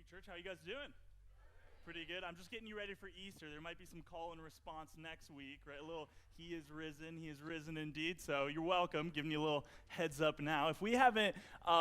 Creek Church. How you guys doing? Pretty good. I'm just getting you ready for Easter. There might be some call and response next week, right? A little, he is risen indeed. So you're welcome. Giving you a little heads up now. If we haven't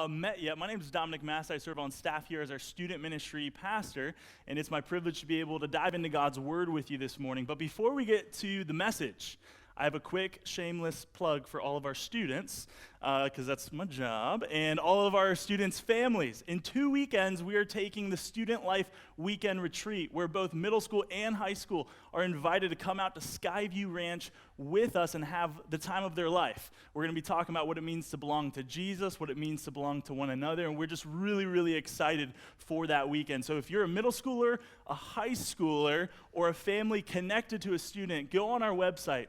met yet, my name is Dominic Mass. I serve on staff here as our student ministry pastor, and it's my privilege to be able to dive into God's Word with you this morning. But before we get to the message, I have a quick, shameless plug for all of our students, because that's my job, and all of our students' families. In 2 weekends, we are taking the Student Life Weekend Retreat, where both middle school and high school are invited to come out to Skyview Ranch with us and have the time of their life. We're going to be talking about what it means to belong to Jesus, what it means to belong to one another, and we're just really, really excited for that weekend. So if you're a middle schooler, a high schooler, or a family connected to a student, go on our website.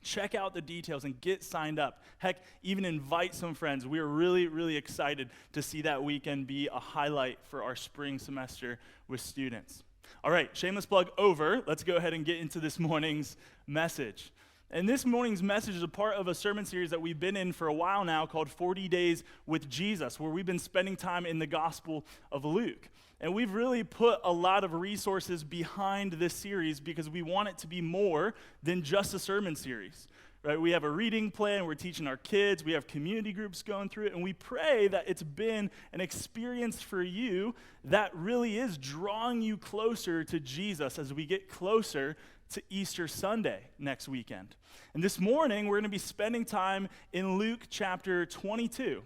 Check out the details and get signed up. Heck, even invite some friends. We are really, really excited to see that weekend be a highlight for our spring semester with students. All right, shameless plug over. Let's go ahead and get into this morning's message. And this morning's message is a part of a sermon series that we've been in for a while now called 40 Days with Jesus, where we've been spending time in the Gospel of Luke. And we've really put a lot of resources behind this series because we want it to be more than just a sermon series. Right? We have a reading plan, we're teaching our kids, we have community groups going through it, and we pray that it's been an experience for you that really is drawing you closer to Jesus as we get closer to Easter Sunday next weekend. And this morning, we're going to be spending time in Luke chapter 22.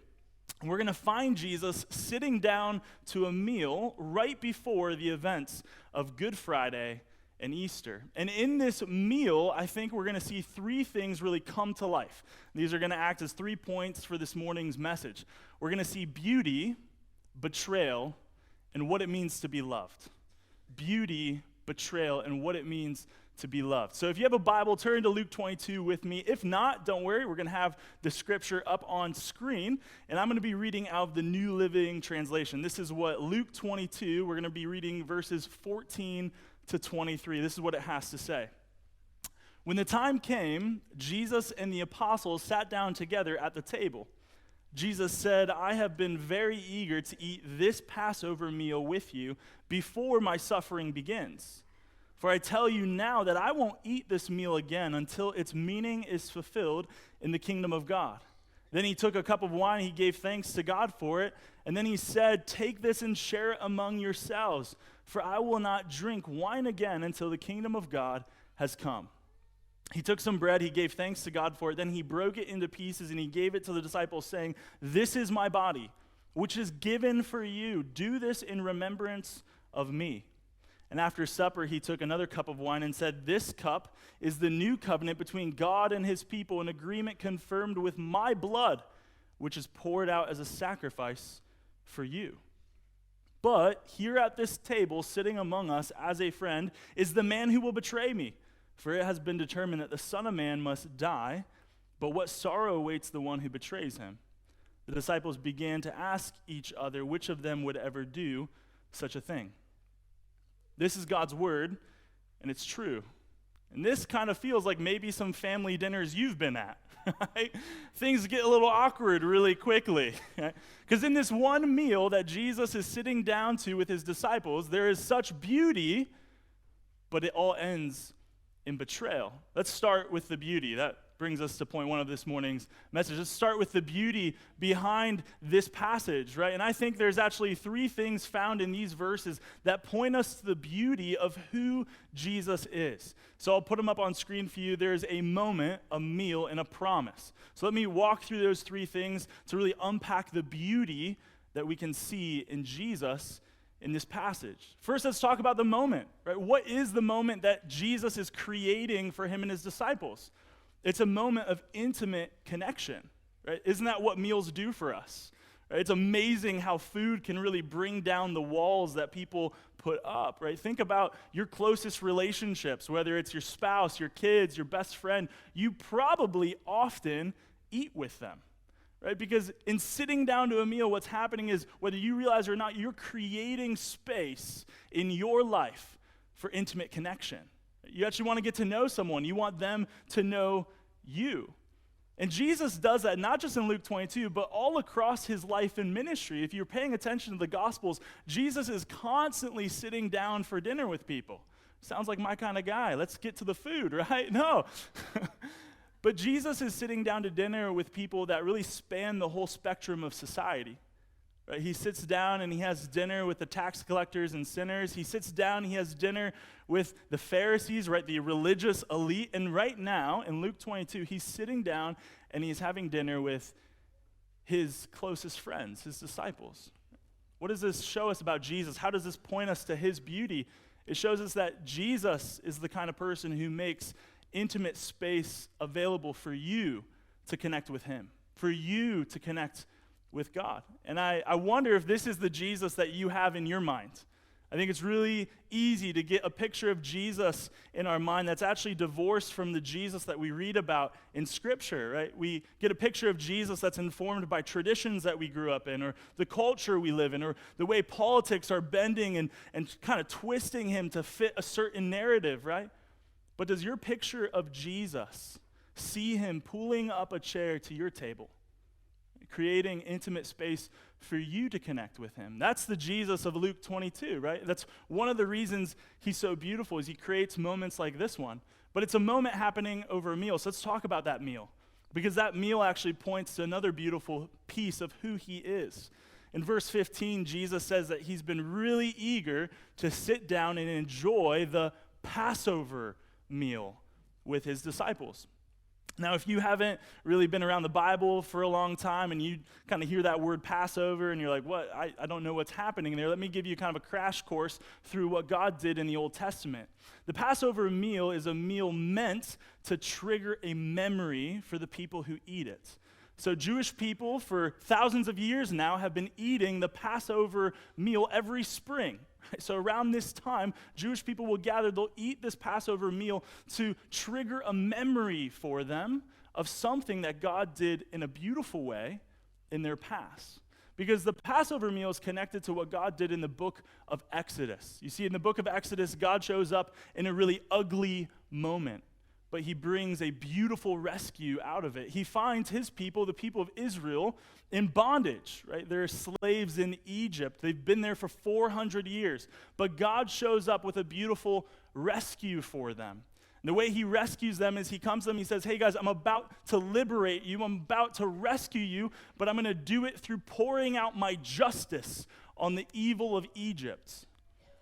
We're going to find Jesus sitting down to a meal right before the events of Good Friday and Easter. And in this meal, I think we're going to see three things really come to life. These are going to act as 3 points for this morning's message. We're going to see beauty, betrayal, and what it means to be loved. Beauty, betrayal, and what it means to be loved. So if you have a Bible, turn to Luke 22 with me. If not, don't worry. We're going to have the scripture up on screen, and I'm going to be reading out of the New Living Translation. This is what Luke 22, we're going to be reading verses 14 to 23. This is what it has to say. When the time came, Jesus and the apostles sat down together at the table. Jesus said, "I have been very eager to eat this Passover meal with you before my suffering begins. For I tell you now that I won't eat this meal again until its meaning is fulfilled in the kingdom of God." Then he took a cup of wine, he gave thanks to God for it, and then he said, "Take this and share it among yourselves, for I will not drink wine again until the kingdom of God has come." He took some bread, he gave thanks to God for it, then he broke it into pieces and he gave it to the disciples, saying, "This is my body, which is given for you. Do this in remembrance of me." And after supper, he took another cup of wine and said, "This cup is the new covenant between God and his people, an agreement confirmed with my blood, which is poured out as a sacrifice for you. But here at this table, sitting among us as a friend, is the man who will betray me. For it has been determined that the Son of Man must die, but what sorrow awaits the one who betrays him?" The disciples began to ask each other which of them would ever do such a thing. This is God's word, and it's true. And this kind of feels like maybe some family dinners you've been at. Right? Things get a little awkward really quickly. Because in this one meal that Jesus is sitting down to with his disciples, there is such beauty, but it all ends in betrayal. Let's start with the beauty. That brings us to point one of this morning's message. Let's start with the beauty behind this passage, right? And I think there's actually three things found in these verses that point us to the beauty of who Jesus is. So I'll put them up on screen for you. There's a moment, a meal, and a promise. So let me walk through those three things to really unpack the beauty that we can see in Jesus in this passage. First, let's talk about the moment, right? What is the moment that Jesus is creating for him and his disciples? It's a moment of intimate connection, right? Isn't that what meals do for us? Right? It's amazing how food can really bring down the walls that people put up, right? Think about your closest relationships, whether it's your spouse, your kids, your best friend. You probably often eat with them, right? Because in sitting down to a meal, what's happening is, whether you realize it or not, you're creating space in your life for intimate connection. You actually want to get to know someone. You want them to know you. And Jesus does that not just in Luke 22, but all across his life and ministry. If you're paying attention to the Gospels, Jesus is constantly sitting down for dinner with people. Sounds like my kind of guy. Let's get to the food, right? No. But Jesus is sitting down to dinner with people that really span the whole spectrum of society. Right? He sits down and he has dinner with the tax collectors and sinners. He sits down, he has dinner with the Pharisees, right, the religious elite. And right now, in Luke 22, he's sitting down and he's having dinner with his closest friends, his disciples. What does this show us about Jesus? How does this point us to his beauty? It shows us that Jesus is the kind of person who makes intimate space available for you to connect with him, for you to connect with God. And I wonder if this is the Jesus that you have in your mind. I think it's really easy to get a picture of Jesus in our mind that's actually divorced from the Jesus that we read about in Scripture, right? We get a picture of Jesus that's informed by traditions that we grew up in, or the culture we live in, or the way politics are bending and kind of twisting him to fit a certain narrative, right? But does your picture of Jesus see him pulling up a chair to your table, creating intimate space for you to connect with him? That's the Jesus of Luke 22, right? That's one of the reasons he's so beautiful, is he creates moments like this one. But it's a moment happening over a meal. So let's talk about that meal, because that meal actually points to another beautiful piece of who he is. In verse 15, Jesus says that he's been really eager to sit down and enjoy the Passover meal with his disciples. Now, if you haven't really been around the Bible for a long time and you kind of hear that word Passover and you're like, what? I don't know what's happening there. Let me give you kind of a crash course through what God did in the Old Testament. The Passover meal is a meal meant to trigger a memory for the people who eat it. So Jewish people for thousands of years now have been eating the Passover meal every spring. So around this time, Jewish people will gather, they'll eat this Passover meal to trigger a memory for them of something that God did in a beautiful way in their past. Because the Passover meal is connected to what God did in the book of Exodus. You see, in the book of Exodus, God shows up in a really ugly moment, but he brings a beautiful rescue out of it. He finds his people, the people of Israel, in bondage, right? They're slaves in Egypt. They've been there for 400 years. But God shows up with a beautiful rescue for them. And the way he rescues them is he comes to them, he says, hey guys, I'm about to liberate you. I'm about to rescue you, but I'm going to do it through pouring out my justice on the evil of Egypt.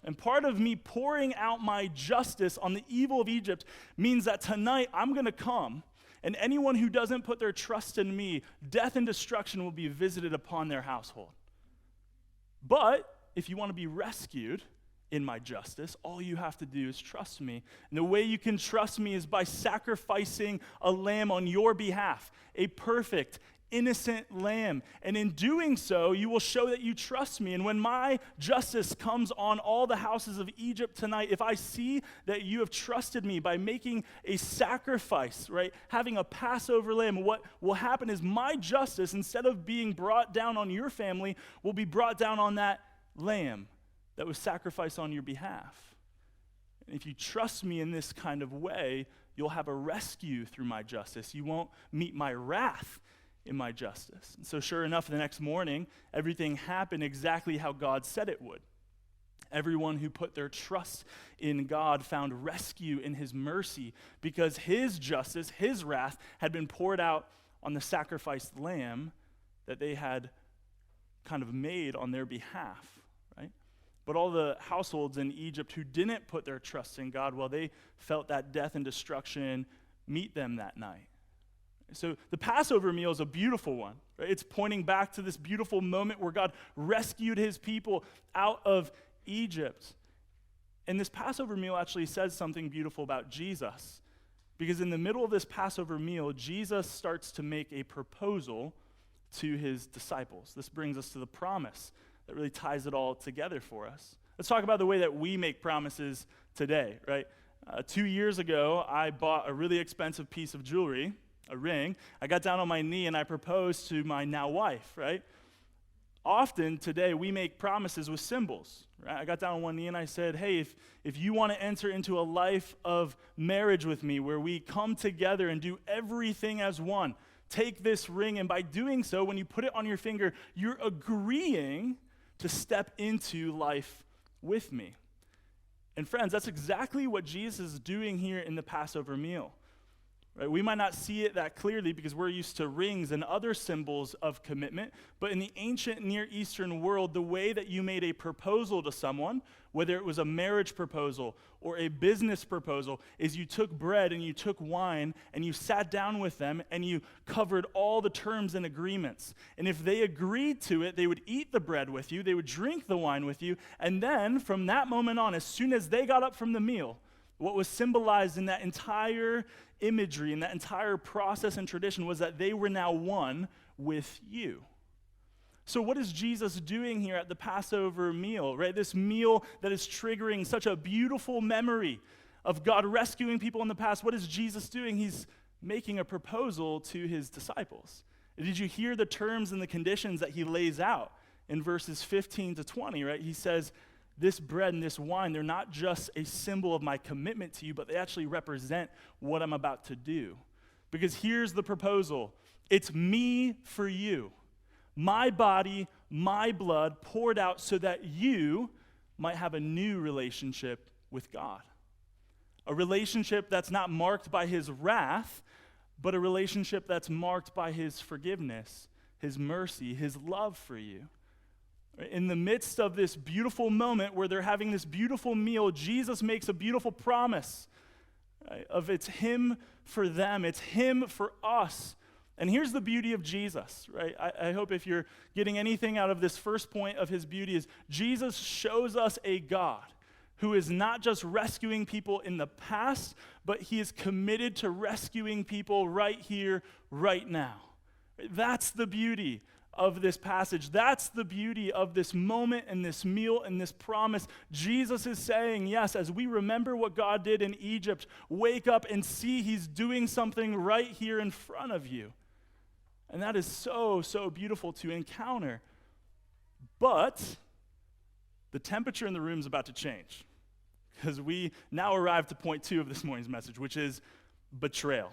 And part of me pouring out my justice on the evil of Egypt means that tonight I'm going to come, and anyone who doesn't put their trust in me, death and destruction will be visited upon their household. But if you want to be rescued in my justice, all you have to do is trust me. And the way you can trust me is by sacrificing a lamb on your behalf, a perfect, innocent lamb. And in doing so, you will show that you trust me. And when my justice comes on all the houses of Egypt tonight, if I see that you have trusted me by making a sacrifice, right, having a Passover lamb, what will happen is my justice, instead of being brought down on your family, will be brought down on that lamb that was sacrificed on your behalf. And if you trust me in this kind of way, you'll have a rescue through my justice. You won't meet my wrath in my justice. And so sure enough, the next morning, everything happened exactly how God said it would. Everyone who put their trust in God found rescue in his mercy, because his justice, his wrath, had been poured out on the sacrificed lamb that they had kind of made on their behalf, right? But all the households in Egypt who didn't put their trust in God, well, they felt that death and destruction meet them that night. So the Passover meal is a beautiful one, right? It's pointing back to this beautiful moment where God rescued his people out of Egypt. And this Passover meal actually says something beautiful about Jesus, because in the middle of this Passover meal, Jesus starts to make a proposal to his disciples. This brings us to the promise that really ties it all together for us. Let's talk about the way that we make promises today, right? 2 years ago, I bought a really expensive piece of jewelry, a ring. I got down on my knee and I proposed to my now wife, right? Often today we make promises with symbols, right? I got down on one knee and I said, hey, if you want to enter into a life of marriage with me where we come together and do everything as one, Take this ring, and by doing so, when you put it on your finger, you're agreeing to step into life with me. And friends, that's exactly what Jesus is doing here in the Passover meal. Right? We might not see it that clearly because we're used to rings and other symbols of commitment, but in the ancient Near Eastern world, the way that you made a proposal to someone, whether it was a marriage proposal or a business proposal, is you took bread and you took wine and you sat down with them and you covered all the terms and agreements. And if they agreed to it, they would eat the bread with you, they would drink the wine with you, and then from that moment on, as soon as they got up from the meal, what was symbolized in that entire imagery, in that entire process and tradition, was that they were now one with you. So what is Jesus doing here at the Passover meal, right? This meal that is triggering such a beautiful memory of God rescuing people in the past. What is Jesus doing? He's making a proposal to his disciples. Did you hear the terms and the conditions that he lays out in verses 15 to 20, right? He says, this bread and this wine, they're not just a symbol of my commitment to you, but they actually represent what I'm about to do. Because here's the proposal. It's me for you. My body, my blood poured out so that you might have a new relationship with God. A relationship that's not marked by his wrath, but a relationship that's marked by his forgiveness, his mercy, his love for you. In the midst of this beautiful moment where they're having this beautiful meal, Jesus makes a beautiful promise, right, of it's him for them, it's him for us. And here's the beauty of Jesus, right? I hope if you're getting anything out of this first point of his beauty is Jesus shows us a God who is not just rescuing people in the past, but he is committed to rescuing people right here, right now. That's the beauty of this passage. That's the beauty of this moment and this meal and this promise. Jesus is saying, yes, as we remember what God did in Egypt, wake up and see he's doing something right here in front of you. And that is so, so beautiful to encounter. But the temperature in the room is about to change because we now arrive to point 2 of this morning's message, which is betrayal.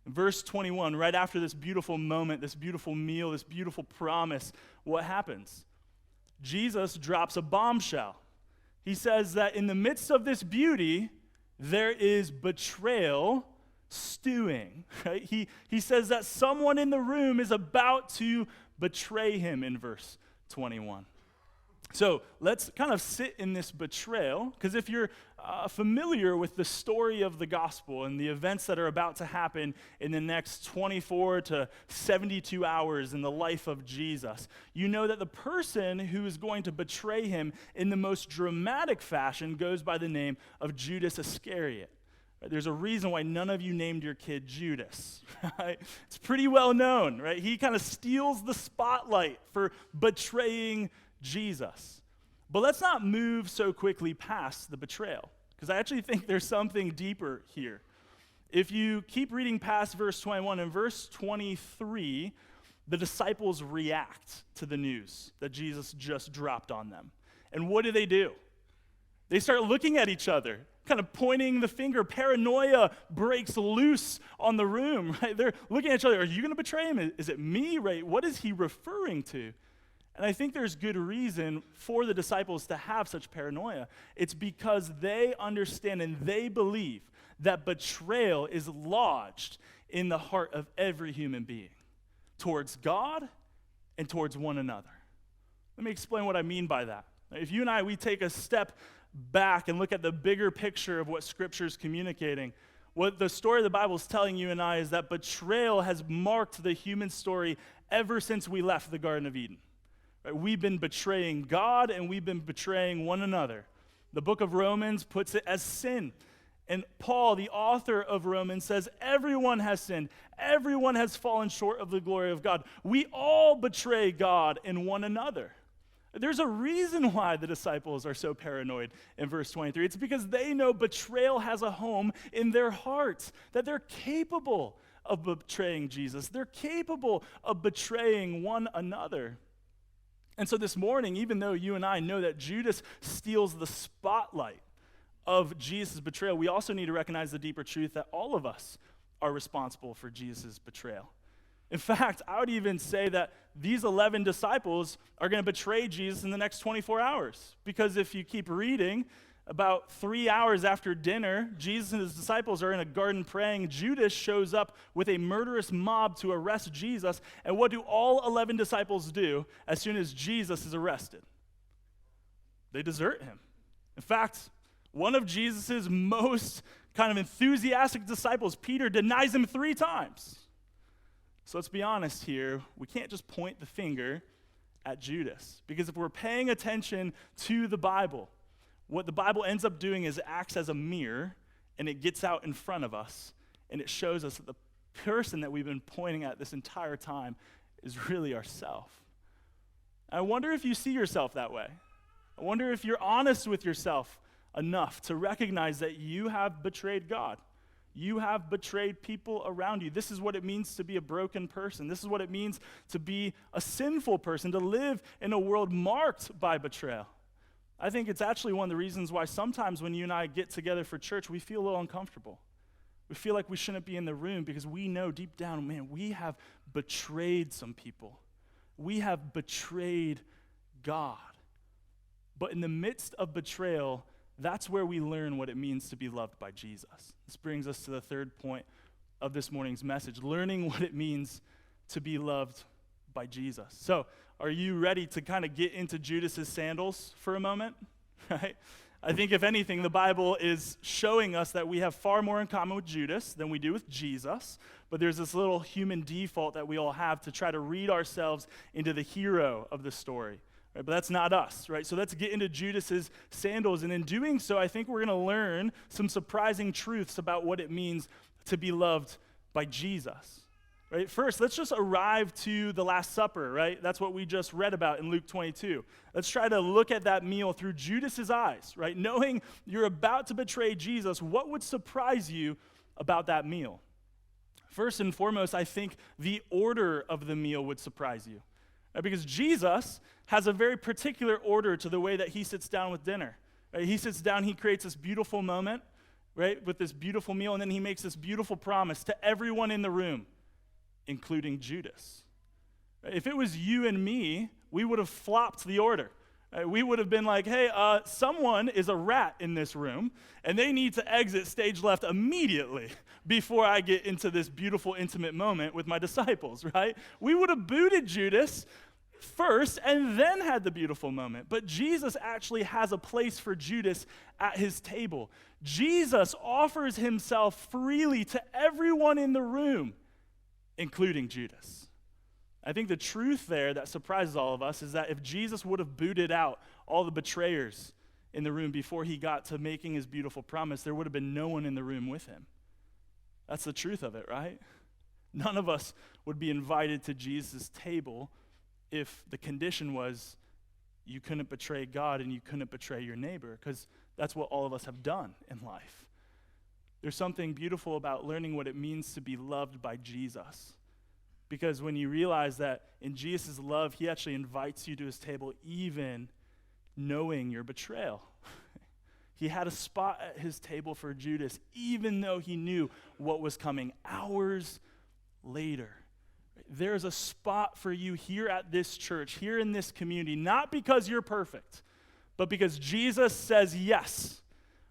Verse 21, right after this beautiful moment, this beautiful meal, this beautiful promise, what happens? Jesus drops a bombshell. He says that in the midst of this beauty, there is betrayal stewing. Right? He says that someone in the room is about to betray him in verse 21. So let's kind of sit in this betrayal, because if you're familiar with the story of the gospel and the events that are about to happen in the next 24 to 72 hours in the life of Jesus, you know that the person who is going to betray him in the most dramatic fashion goes by the name of Judas Iscariot. Right? There's a reason why none of you named your kid Judas. Right? It's pretty well known, right? He kind of steals the spotlight for betraying Jesus. But let's not move so quickly past the betrayal, because I actually think there's something deeper here. If you keep reading past verse 21, in verse 23, the disciples react to the news that Jesus just dropped on them. And what do? They start looking at each other, kind of pointing the finger. Paranoia breaks loose on the room, right? They're looking at each other. Are you going to betray him? Is it me, right? What is he referring to? And I think there's good reason for the disciples to have such paranoia. It's because they understand and they believe that betrayal is lodged in the heart of every human being towards God and towards one another. Let me explain what I mean by that. If you and I, we take a step back and look at the bigger picture of what Scripture is communicating, what the story of the Bible is telling you and I is that betrayal has marked the human story ever since we left the Garden of Eden. Right? We've been betraying God and we've been betraying one another. The book of Romans puts it as sin. And Paul, the author of Romans, says everyone has sinned. Everyone has fallen short of the glory of God. We all betray God and one another. There's a reason why the disciples are so paranoid in verse 23. It's because they know betrayal has a home in their hearts, that they're capable of betraying Jesus. They're capable of betraying one another. And so this morning, even though you and I know that Judas steals the spotlight of Jesus' betrayal, we also need to recognize the deeper truth that all of us are responsible for Jesus' betrayal. In fact, I would even say that these 11 disciples are going to betray Jesus in the next 24 hours. Because if you keep reading, about 3 hours after dinner, Jesus and his disciples are in a garden praying. Judas shows up with a murderous mob to arrest Jesus. And what do all 11 disciples do as soon as Jesus is arrested? They desert him. In fact, one of Jesus' most kind of enthusiastic disciples, Peter, denies him 3 times. So let's be honest here. We can't just point the finger at Judas. Because if we're paying attention to the Bible, what the Bible ends up doing is it acts as a mirror, and it gets out in front of us, and it shows us that the person that we've been pointing at this entire time is really ourselves. I wonder if you see yourself that way. I wonder if you're honest with yourself enough to recognize that you have betrayed God. You have betrayed people around you. This is what it means to be a broken person. This is what it means to be a sinful person, to live in a world marked by betrayal. I think it's actually one of the reasons why sometimes when you and I get together for church, we feel a little uncomfortable. We feel like we shouldn't be in the room because we know deep down, man, we have betrayed some people. We have betrayed God. But in the midst of betrayal, that's where we learn what it means to be loved by Jesus. This brings us to the third point of this morning's message, learning what it means to be loved by Jesus. So, are you ready to kind of get into Judas's sandals for a moment? Right? I think if anything, the Bible is showing us that we have far more in common with Judas than we do with Jesus, but there's this little human default that we all have to try to read ourselves into the hero of the story. Right, but that's not us, right? So let's get into Judas's sandals, and in doing so, I think we're going to learn some surprising truths about what it means to be loved by Jesus. Right? First, let's just arrive to the Last Supper, right? That's what we just read about in Luke 22. Let's try to look at that meal through Judas's eyes, right? Knowing you're about to betray Jesus, what would surprise you about that meal? First and foremost, I think the order of the meal would surprise you. Right? Because Jesus has a very particular order to the way that he sits down with dinner. Right? He sits down, he creates this beautiful moment, right, with this beautiful meal, and then he makes this beautiful promise to everyone in the room, including Judas. Right? If it was you and me, we would have flopped the order. Right? We would have been like, hey, someone is a rat in this room, and they need to exit stage left immediately before I get into this beautiful, intimate moment with my disciples, right? We would have booted Judas first and then had the beautiful moment. But Jesus actually has a place for Judas at his table. Jesus offers himself freely to everyone in the room, including Judas. I think the truth there that surprises all of us is that if Jesus would have booted out all the betrayers in the room before he got to making his beautiful promise, there would have been no one in the room with him. That's the truth of it, right? None of us would be invited to Jesus' table if the condition was you couldn't betray God and you couldn't betray your neighbor, because that's what all of us have done in life. There's something beautiful about learning what it means to be loved by Jesus. Because when you realize that in Jesus' love, he actually invites you to his table even knowing your betrayal. He had a spot at his table for Judas, even though he knew what was coming hours later. There's a spot for you here at this church, here in this community, not because you're perfect, but because Jesus says, yes,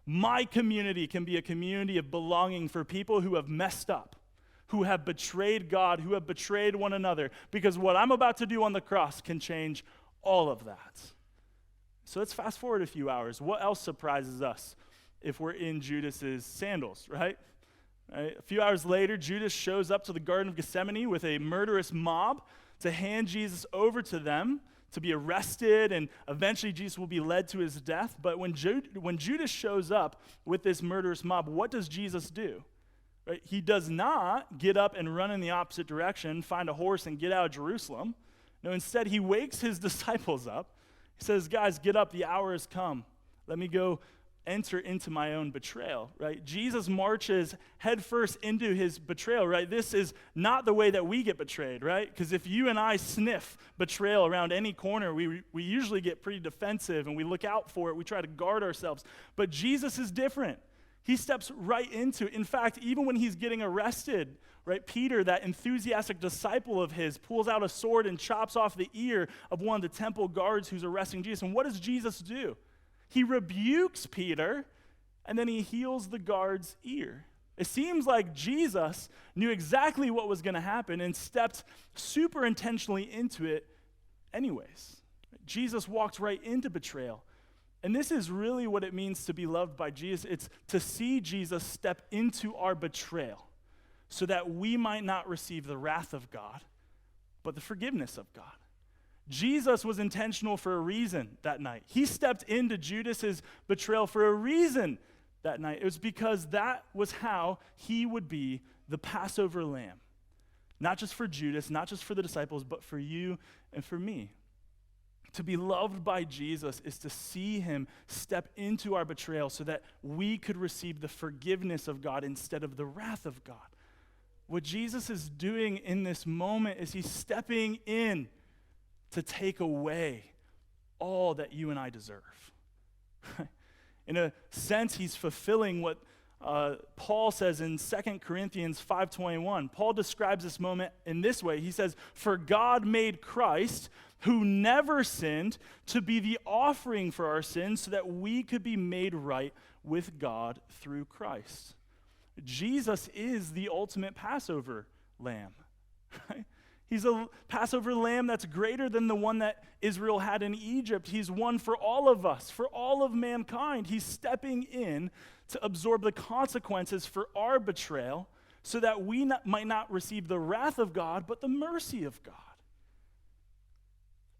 my community can be a community of belonging for people who have messed up, who have betrayed God, who have betrayed one another, because what I'm about to do on the cross can change all of that. So let's fast forward a few hours. What else surprises us if we're in Judas's sandals, right? Right? A few hours later, Judas shows up to the Garden of Gethsemane with a murderous mob to hand Jesus over to them to be arrested, and eventually Jesus will be led to his death. But when Judas shows up with this murderous mob, what does Jesus do? Right? He does not get up and run in the opposite direction, find a horse, and get out of Jerusalem. No, instead, he wakes his disciples up. He says, guys, get up, the hour has come. Let me go enter into my own betrayal, right? Jesus marches headfirst into his betrayal, right? This is not the way that we get betrayed, right? Because if you and I sniff betrayal around any corner, we usually get pretty defensive and we look out for it. We try to guard ourselves. But Jesus is different. He steps right into it. In fact, even when he's getting arrested, right, Peter, that enthusiastic disciple of his, pulls out a sword and chops off the ear of one of the temple guards who's arresting Jesus. And what does Jesus do? He rebukes Peter, and then he heals the guard's ear. It seems like Jesus knew exactly what was going to happen and stepped super intentionally into it anyways. Jesus walked right into betrayal. And this is really what it means to be loved by Jesus. It's to see Jesus step into our betrayal so that we might not receive the wrath of God, but the forgiveness of God. Jesus was intentional for a reason that night. He stepped into Judas's betrayal for a reason that night. It was because that was how he would be the Passover lamb. Not just for Judas, not just for the disciples, but for you and for me. To be loved by Jesus is to see him step into our betrayal so that we could receive the forgiveness of God instead of the wrath of God. What Jesus is doing in this moment is he's stepping in to take away all that you and I deserve. In a sense, he's fulfilling what Paul says in 2 Corinthians 5:21. Paul describes this moment in this way. He says, "For God made Christ, who never sinned, to be the offering for our sins so that we could be made right with God through Christ." Jesus is the ultimate Passover lamb. Right? He's a Passover lamb that's greater than the one that Israel had in Egypt. He's one for all of us, for all of mankind. He's stepping in to absorb the consequences for our betrayal so that we might not receive the wrath of God, but the mercy of God.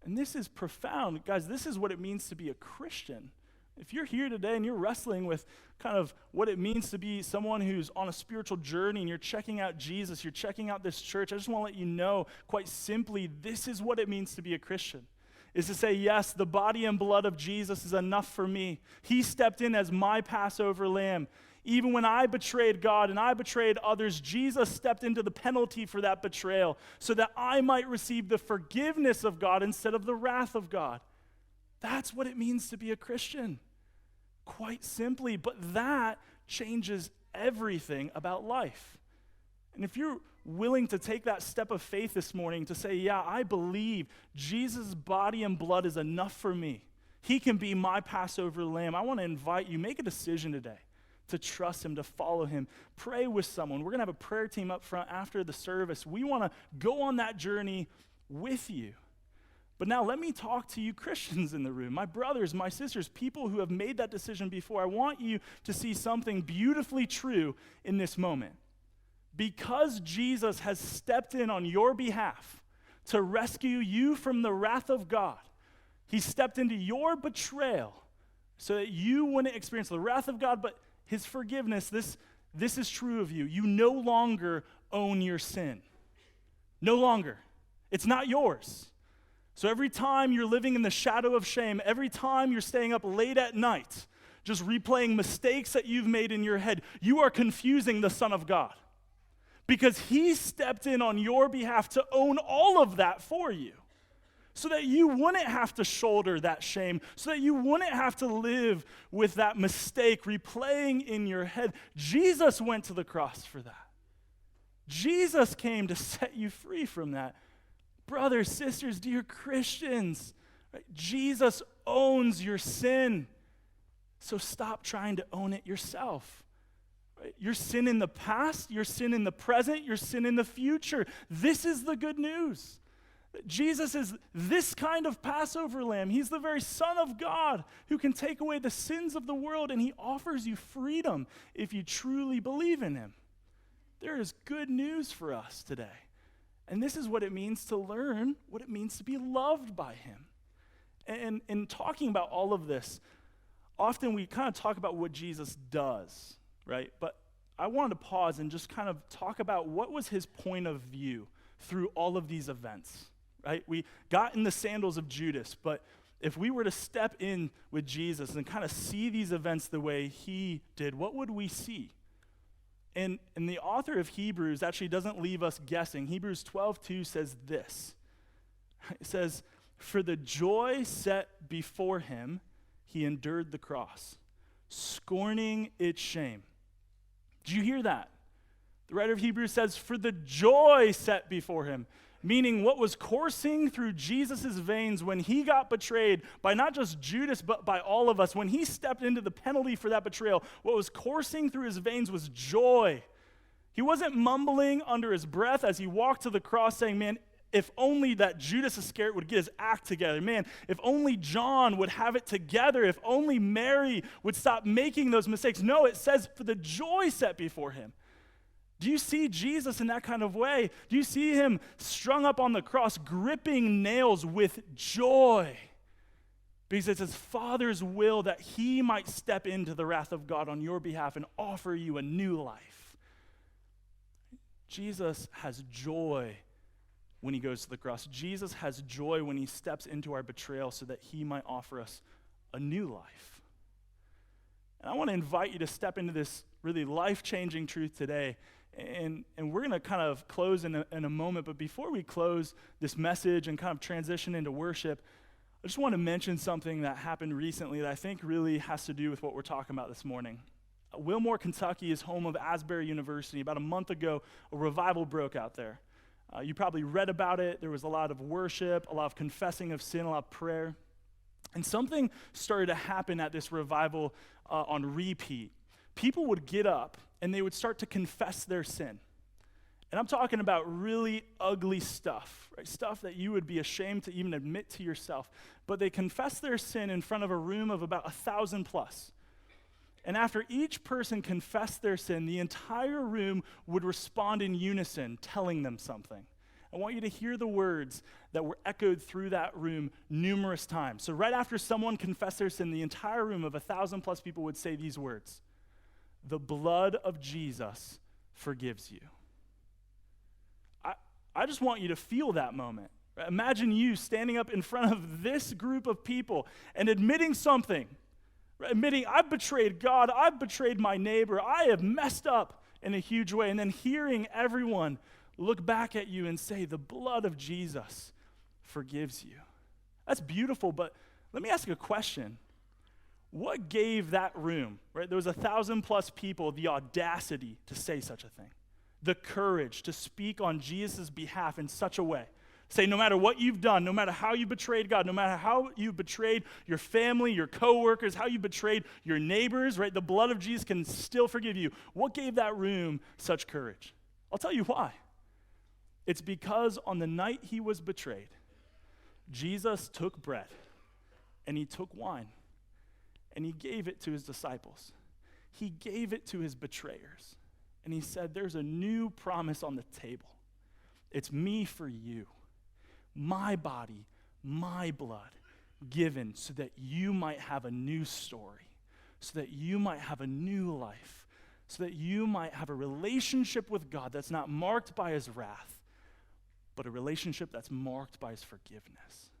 And this is profound. Guys, this is what it means to be a Christian. If you're here today and you're wrestling with kind of what it means to be someone who's on a spiritual journey and you're checking out Jesus, you're checking out this church, I just want to let you know quite simply, this is what it means to be a Christian. Is to say, yes, the body and blood of Jesus is enough for me. He stepped in as my Passover lamb. Even when I betrayed God and I betrayed others, Jesus stepped into the penalty for that betrayal so that I might receive the forgiveness of God instead of the wrath of God. That's what it means to be a Christian. Quite simply, but that changes everything about life. And if you're willing to take that step of faith this morning to say, yeah, I believe Jesus' body and blood is enough for me. He can be my Passover lamb. I want to invite you, make a decision today to trust him, to follow him. Pray with someone. We're going to have a prayer team up front after the service. We want to go on that journey with you. But now let me talk to you Christians in the room, my brothers, my sisters, people who have made that decision before. I want you to see something beautifully true in this moment. Because Jesus has stepped in on your behalf to rescue you from the wrath of God, he stepped into your betrayal so that you wouldn't experience the wrath of God, but his forgiveness. This is true of you. You no longer own your sin. No longer. It's not yours. So every time you're living in the shadow of shame, every time you're staying up late at night, just replaying mistakes that you've made in your head, you are confusing the Son of God. Because he stepped in on your behalf to own all of that for you. So that you wouldn't have to shoulder that shame, so that you wouldn't have to live with that mistake replaying in your head. Jesus went to the cross for that. Jesus came to set you free from that. Brothers, sisters, dear Christians, right? Jesus owns your sin. So stop trying to own it yourself. Right? Your sin in the past, your sin in the present, your sin in the future. This is the good news. Jesus is this kind of Passover lamb. He's the very Son of God who can take away the sins of the world, and he offers you freedom if you truly believe in him. There is good news for us today. And this is what it means to learn what it means to be loved by him. And in talking about all of this, often we kind of talk about what Jesus does, right? But I wanted to pause and just kind of talk about what was his point of view through all of these events, right? We got in the sandals of Judas, but if we were to step in with Jesus and kind of see these events the way he did, what would we see? And the author of Hebrews actually doesn't leave us guessing. Hebrews 12:2 says this. It says, "For the joy set before him, he endured the cross, scorning its shame, Do you hear that? The writer of Hebrews says, for the joy set before him, meaning what was coursing through Jesus' veins when he got betrayed by not just Judas, but by all of us. When he stepped into the penalty for that betrayal, what was coursing through his veins was joy. He wasn't mumbling under his breath as he walked to the cross saying, man, if only that Judas Iscariot would get his act together. Man, if only John would have it together. If only Mary would stop making those mistakes. No, it says for the joy set before him. Do you see Jesus in that kind of way? Do you see him strung up on the cross, gripping nails with joy? Because it's his Father's will that he might step into the wrath of God on your behalf and offer you a new life. Jesus has joy when he goes to the cross. Jesus has joy when he steps into our betrayal so that he might offer us a new life. And I want to invite you to step into this really life-changing truth today. And we're going to kind of close in a moment, but before we close this message and kind of transition into worship, I just want to mention something that happened recently that I think really has to do with what we're talking about this morning. Wilmore, Kentucky is home of Asbury University. About a month ago, a revival broke out there. You probably read about it. There was a lot of worship, a lot of confessing of sin, a lot of prayer. And something started to happen at this revival on repeat. People would get up and they would start to confess their sin. And I'm talking about really ugly stuff, right? Stuff that you would be ashamed to even admit to yourself. But they confess their sin in front of a room of about 1,000 plus. And after each person confessed their sin, the entire room would respond in unison, telling them something. I want you to hear the words that were echoed through that room numerous times. So right after someone confessed their sin, the entire room of 1,000 plus people would say these words: "The blood of Jesus forgives you." I just want you to feel that moment. Imagine you standing up in front of this group of people and admitting something. Admitting, I've betrayed God, I've betrayed my neighbor, I have messed up in a huge way. And then hearing everyone look back at you and say, the blood of Jesus forgives you. That's beautiful, but let me ask you a question. What gave that room, right? There was 1,000 plus people, the audacity to say such a thing, the courage to speak on Jesus' behalf in such a way. Say, no matter what you've done, no matter how you betrayed God, no matter how you betrayed your family, your coworkers, how you betrayed your neighbors, right? The blood of Jesus can still forgive you. What gave that room such courage? I'll tell you why. It's because on the night he was betrayed, Jesus took bread and he took wine and he gave it to his disciples. He gave it to his betrayers. And he said, there's a new promise on the table. It's me for you. My body, my blood, given so that you might have a new story, so that you might have a new life, so that you might have a relationship with God that's not marked by his wrath, but a relationship that's marked by his forgiveness.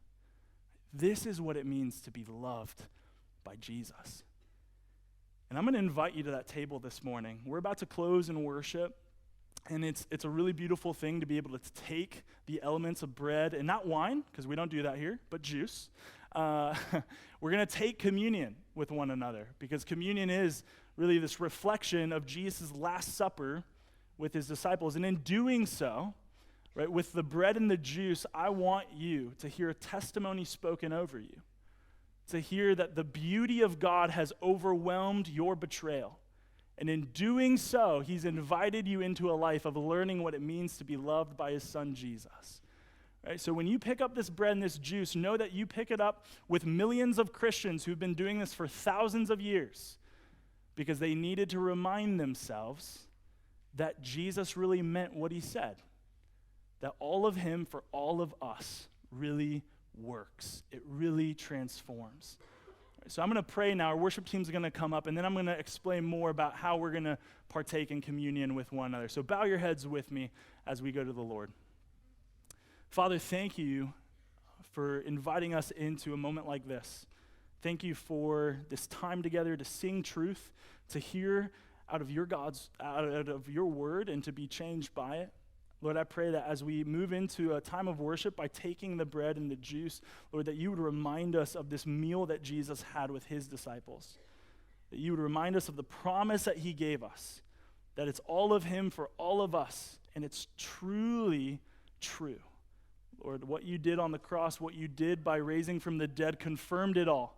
This is what it means to be loved by Jesus. And I'm going to invite you to that table this morning. We're about to close in worship. And it's a really beautiful thing to be able to take the elements of bread, and not wine, because we don't do that here, but juice. We're going to take communion with one another, because communion is really this reflection of Jesus' Last Supper with his disciples. And in doing so, right, with the bread and the juice, I want you to hear a testimony spoken over you, to hear that the beauty of God has overwhelmed your betrayal. And in doing so, he's invited you into a life of learning what it means to be loved by his son, Jesus. Right? So when you pick up this bread and this juice, know that you pick it up with millions of Christians who've been doing this for thousands of years because they needed to remind themselves that Jesus really meant what he said, that all of him for all of us really works. It really transforms. So I'm going to pray now. Our worship team's going to come up, and then I'm going to explain more about how we're going to partake in communion with one another. So bow your heads with me as we go to the Lord. Father, thank you for inviting us into a moment like this. Thank you for this time together to sing truth, to hear out of your word, and to be changed by it. Lord, I pray that as we move into a time of worship by taking the bread and the juice, Lord, that you would remind us of this meal that Jesus had with his disciples, that you would remind us of the promise that he gave us, that it's all of him for all of us, and it's truly true. Lord, what you did on the cross, what you did by raising from the dead, confirmed it all.